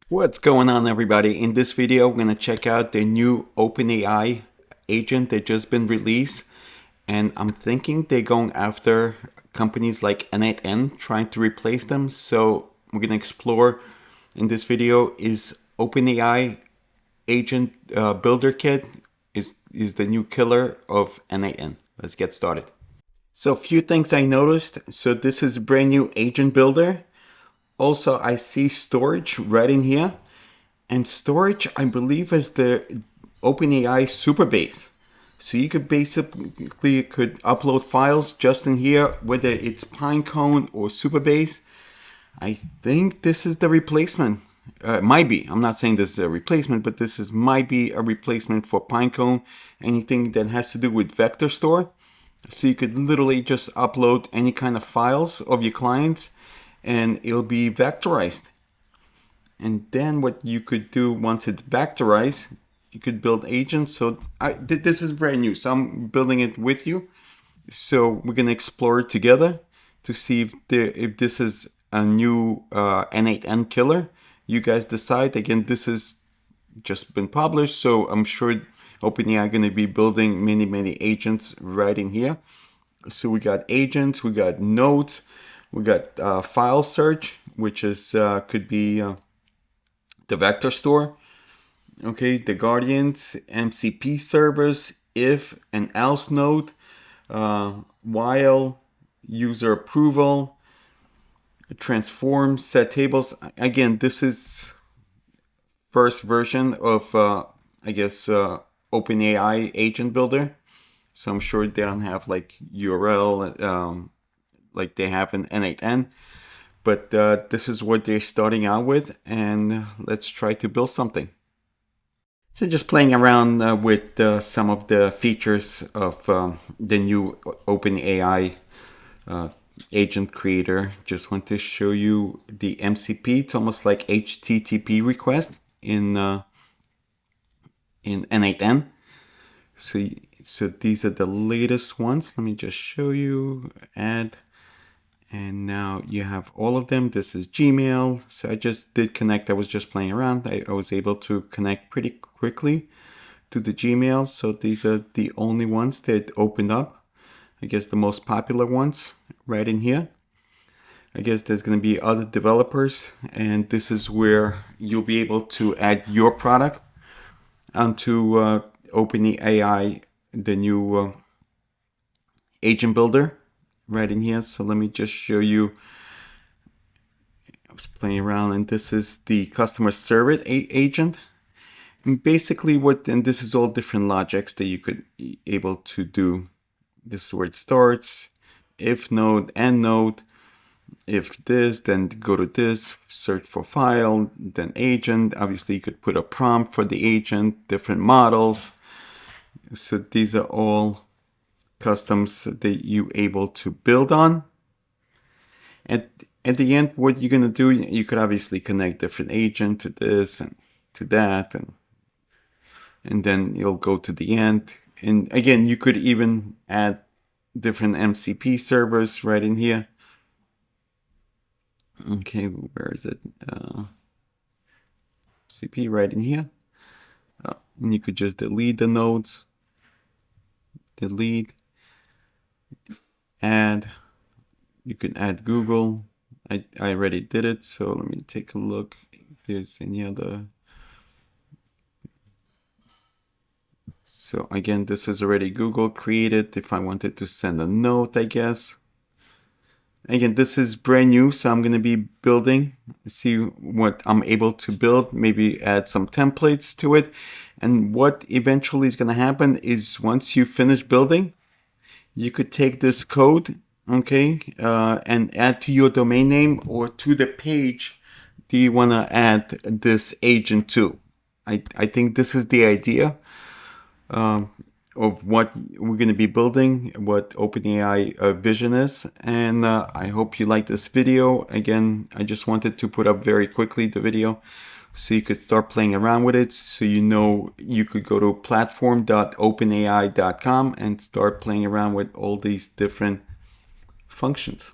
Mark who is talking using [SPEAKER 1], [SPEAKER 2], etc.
[SPEAKER 1] What's going on, everybody? In this video, we're going to check out the new OpenAI agent that just been released. And I'm thinking they're going after companies like N8N, trying to replace them. So we're going to explore in this video, is OpenAI Agent Builder Kit is the new killer of N8N. Let's get started. So a few things I noticed. So this is a brand new agent builder. Also, I see storage right in here. And storage, I believe, is the OpenAI Superbase. So you could basically upload files just in here, whether it's Pinecone or Superbase. I think this is the replacement. Might be. I'm not saying this is a replacement, but might be a replacement for Pinecone. Anything that has to do with vector store. So you could literally just upload any kind of files of your clients and it'll be vectorized. And then what you could do once it's vectorized, you could build agents. So this is brand new, so I'm building it with you. So we're going to explore it together to see if this is a new N8N killer. You guys decide. Again, this has just been published, so I'm sure OpenAI going to be building many agents right in here. So we got agents, we got nodes, we got file search, which is could be the vector store. Okay, the guardians, MCP servers, if and else node, while, user approval, transform, set tables. Again, this is first version of I guess OpenAI agent builder. So I'm sure they don't have like URL like they have in N8N. But this is what they're starting out with, and let's try to build something. So just playing around with some of the features of the new OpenAI agent creator. Just want to show you the MCP. It's almost like HTTP request in N8N. So these are the latest ones. Let me just show you. Add. And now you have all of them. This is Gmail. So I just did connect. I was just playing around. I was able to connect pretty quickly to the Gmail. So these are the only ones that opened up. I guess the most popular ones right in here. I guess there's going to be other developers. And this is where you'll be able to add your product onto OpenAI, the new agent builder. Right in here. So let me just show you. I was playing around, and this is the customer service agent. And basically and this is all different logics that you could be able to do. This is where it starts. If node, end node. If this, then go to this, search for file, then agent. Obviously you could put a prompt for the agent, different models. So these are all customs that you're able to build on. At the end, what you're going to do, you could obviously connect different agent to this and to that, and then you'll go to the end. And again, you could even add different MCP servers right in here. Okay, where is it? MCP right in here. And you could just delete the nodes. Delete. Add. You can add Google. I already did it, so let me take a look if there's any other. So again, this is already Google created. If I wanted to send a note, I guess. Again, this is brand new, so I'm going to be building, see what I'm able to build, maybe add some templates to it. And what eventually is going to happen is once you finish building, you could take this code, okay, and add to your domain name or to the page do you want to add this agent to. I think this is the idea of what we're going to be building, what OpenAI vision is. And I hope you like this video. Again, I just wanted to put up very quickly the video so you could start playing around with it. So you could go to platform.openai.com and start playing around with all these different functions.